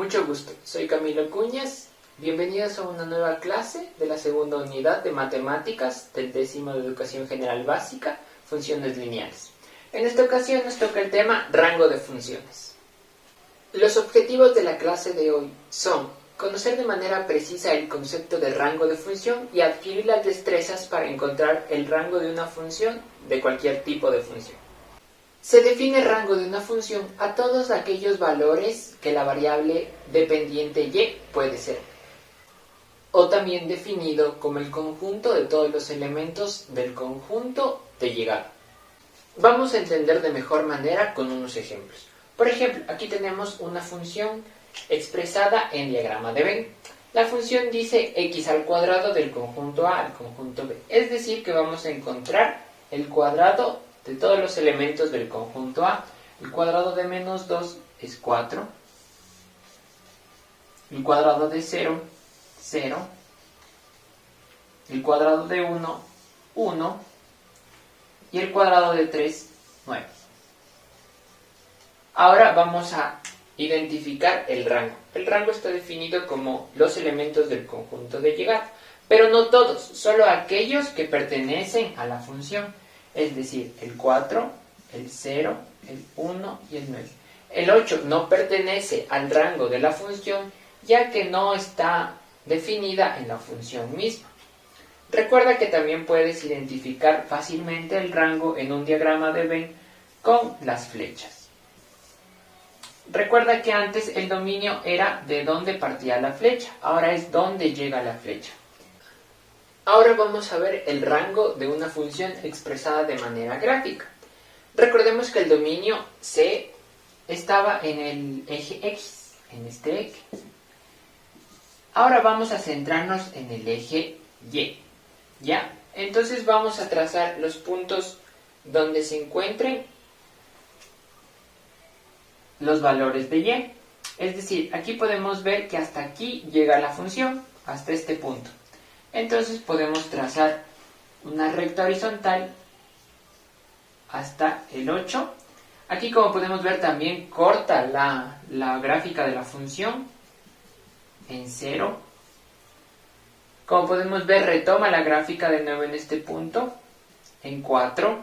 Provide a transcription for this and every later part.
Mucho gusto, soy Camilo Cuñas. Bienvenidos a una nueva clase de la segunda unidad de matemáticas del 10º de Educación General Básica, funciones lineales. En esta ocasión nos toca el tema rango de funciones. Los objetivos de la clase de hoy son conocer de manera precisa el concepto de rango de función y adquirir las destrezas para encontrar el rango de una función de cualquier tipo de función. Se define rango de una función a todos aquellos valores que la variable dependiente y puede ser, o también definido como el conjunto de todos los elementos del conjunto de llegada. Vamos a entender de mejor manera con unos ejemplos. Por ejemplo, aquí tenemos una función expresada en diagrama de Venn. La función dice x al cuadrado del conjunto A al conjunto B. Es decir, que vamos a encontrar el cuadrado de todos los elementos del conjunto A. El cuadrado de menos 2 es 4. El cuadrado de 0, 0. El cuadrado de 1, 1. Y el cuadrado de 3, 9. Ahora vamos a identificar el rango. El rango está definido como los elementos del conjunto de llegada, pero no todos, solo aquellos que pertenecen a la función, es decir, el 4, el 0, el 1 y el 9. El 8 no pertenece al rango de la función, ya que no está definida en la función misma. Recuerda que también puedes identificar fácilmente el rango en un diagrama de Venn con las flechas. Recuerda que antes el dominio era de dónde partía la flecha, ahora es dónde llega la flecha. Ahora vamos a ver el rango de una función expresada de manera gráfica. Recordemos que el dominio C estaba en el eje X, en este eje. Ahora vamos a centrarnos en el eje Y. ¿Ya? Entonces vamos a trazar los puntos donde se encuentren los valores de Y. Es decir, aquí podemos ver que hasta aquí llega la función, hasta este punto. Entonces podemos trazar una recta horizontal hasta el 8. Aquí, como podemos ver, también corta la gráfica de la función en 0. Como podemos ver, retoma la gráfica de nuevo en este punto en 4.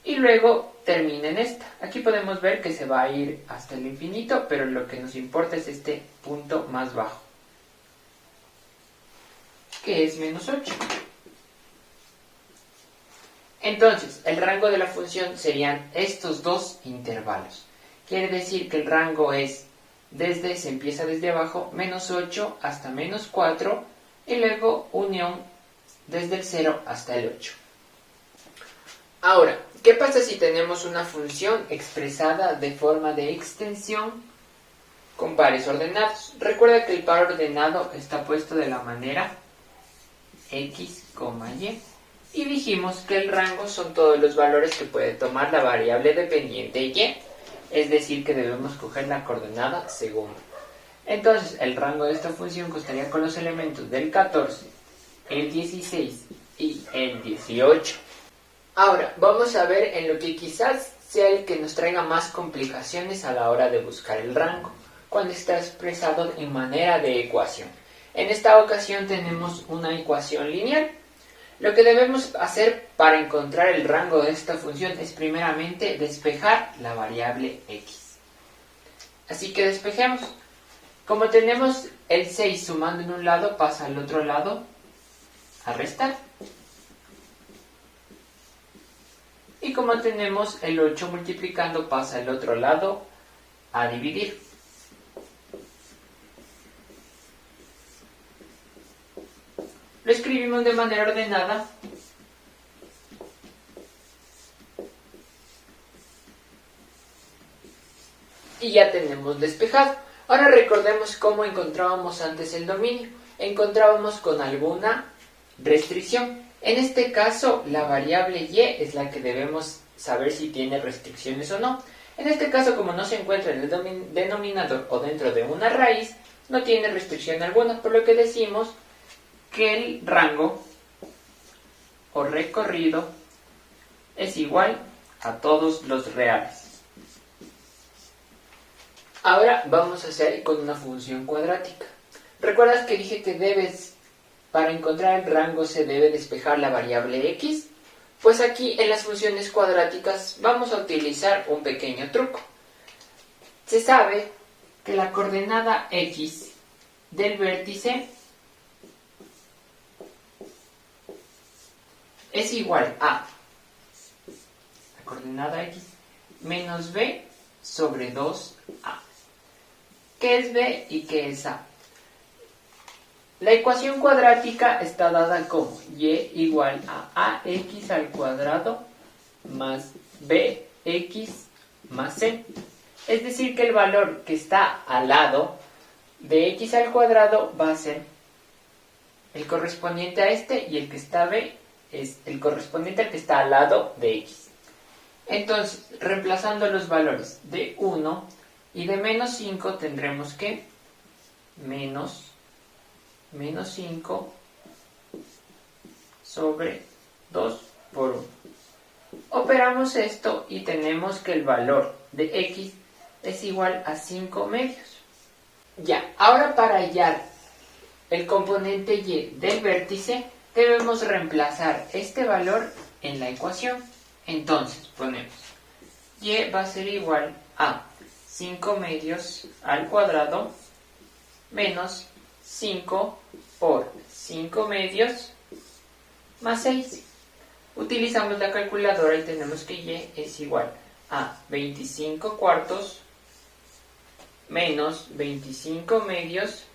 Y luego termina en esta. Aquí podemos ver que se va a ir hasta el infinito, pero lo que nos importa es este punto más bajo, que es menos 8. Entonces, el rango de la función serían estos dos intervalos. Quiere decir que el rango es se empieza desde abajo, menos 8 hasta menos 4, y luego unión desde el 0 hasta el 8. Ahora, ¿qué pasa si tenemos una función expresada de forma de extensión con pares ordenados? Recuerda que el par ordenado está puesto de la manera x, y. Y dijimos que el rango son todos los valores que puede tomar la variable dependiente y. Es decir, que debemos coger la coordenada segunda. Entonces, el rango de esta función constaría con los elementos del 14, el 16 y el 18. Ahora, vamos a ver en lo que quizás sea el que nos traiga más complicaciones a la hora de buscar el rango, cuando está expresado en manera de ecuación. En esta ocasión tenemos una ecuación lineal. Lo que debemos hacer para encontrar el rango de esta función es primeramente despejar la variable x. Así que despejemos. Como tenemos el 6 sumando en un lado, pasa al otro lado a restar. Y como tenemos el 8 multiplicando, pasa al otro lado a dividir. Lo escribimos de manera ordenada. Y ya tenemos despejado. Ahora recordemos cómo encontrábamos antes el dominio. Encontrábamos con alguna restricción. En este caso, la variable y es la que debemos saber si tiene restricciones o no. En este caso, como no se encuentra en el denominador o dentro de una raíz, no tiene restricción alguna, por lo que decimos que el rango o recorrido es igual a todos los reales. Ahora vamos a hacer con una función cuadrática. ¿Recuerdas que dije que para encontrar el rango se debe despejar la variable x? Pues aquí en las funciones cuadráticas vamos a utilizar un pequeño truco. Se sabe que la coordenada x del vértice es igual a la coordenada x menos b sobre 2a. ¿Qué es b y qué es a? La ecuación cuadrática está dada como y igual a ax al cuadrado más bx más c. Es decir, que el valor que está al lado de x al cuadrado va a ser el correspondiente a este, y el que está b es el correspondiente al que está al lado de x. Entonces, reemplazando los valores de 1 y de menos 5, tendremos que menos 5 sobre 2 por 1. Operamos esto y tenemos que el valor de x es igual a 5 medios. Ya, ahora para hallar el componente y del vértice debemos reemplazar este valor en la ecuación. Entonces ponemos y va a ser igual a 5 medios al cuadrado menos 5 por 5 medios más 6. Utilizamos la calculadora y tenemos que y es igual a 25 cuartos menos 25 medios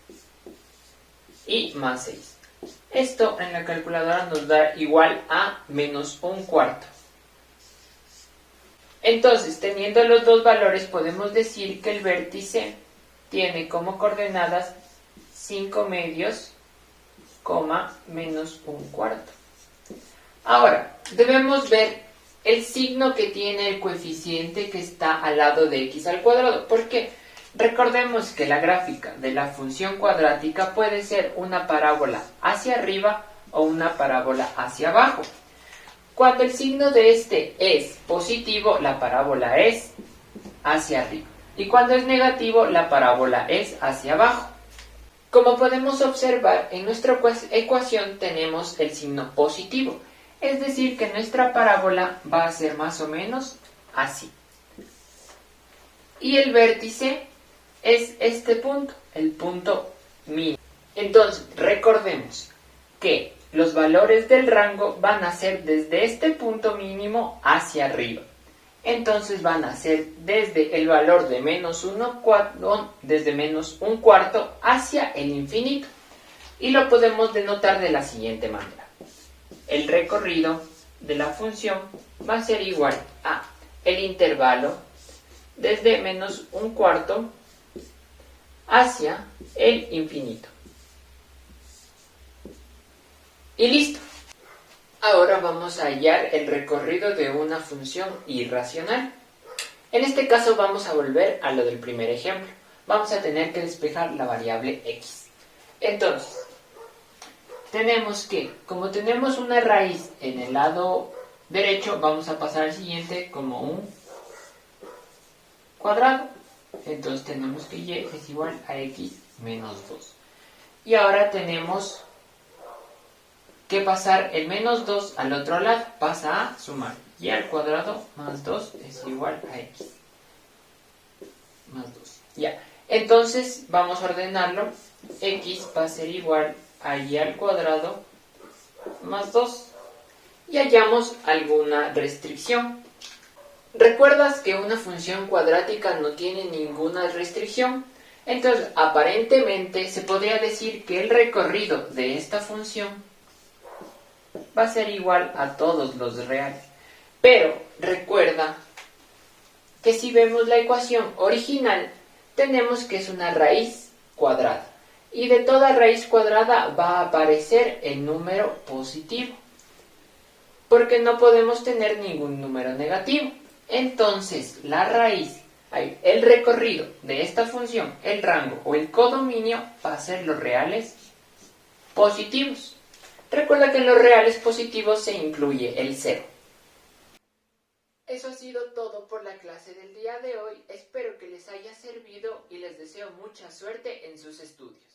y más 6. Esto en la calculadora nos da igual a menos un cuarto. Entonces, teniendo los dos valores, podemos decir que el vértice tiene como coordenadas 5 medios, menos un cuarto. Ahora, debemos ver el signo que tiene el coeficiente que está al lado de x al cuadrado. ¿Por qué? Recordemos que la gráfica de la función cuadrática puede ser una parábola hacia arriba o una parábola hacia abajo. Cuando el signo de este es positivo, la parábola es hacia arriba. Y cuando es negativo, la parábola es hacia abajo. Como podemos observar, en nuestra ecuación tenemos el signo positivo. Es decir, que nuestra parábola va a ser más o menos así. Y el vértice es este punto, el punto mínimo. Entonces, recordemos que los valores del rango van a ser desde este punto mínimo hacia arriba. Entonces van a ser desde el valor de menos un cuarto hacia el infinito. Y lo podemos denotar de la siguiente manera. El recorrido de la función va a ser igual a el intervalo desde menos un cuarto hacia el infinito. Y listo. Ahora vamos a hallar el recorrido de una función irracional. En este caso vamos a volver a lo del primer ejemplo. Vamos a tener que despejar la variable x. Entonces, tenemos que, como tenemos una raíz en el lado derecho, vamos a pasar al siguiente como un cuadrado. Entonces tenemos que y es igual a x menos 2. Y ahora tenemos que pasar el menos 2 al otro lado. Pasa a sumar. Y al cuadrado más 2 es igual a x más 2. Ya. Entonces vamos a ordenarlo. X va a ser igual a y al cuadrado más 2. Y hallamos alguna restricción. ¿Recuerdas que una función cuadrática no tiene ninguna restricción? Entonces, aparentemente se podría decir que el recorrido de esta función va a ser igual a todos los reales. Pero recuerda que si vemos la ecuación original, tenemos que es una raíz cuadrada. Y de toda raíz cuadrada va a aparecer el número positivo, porque no podemos tener ningún número negativo. Entonces, la raíz, el recorrido de esta función, el rango o el codominio va a ser los reales positivos. Recuerda que en los reales positivos se incluye el 0. Eso ha sido todo por la clase del día de hoy. Espero que les haya servido y les deseo mucha suerte en sus estudios.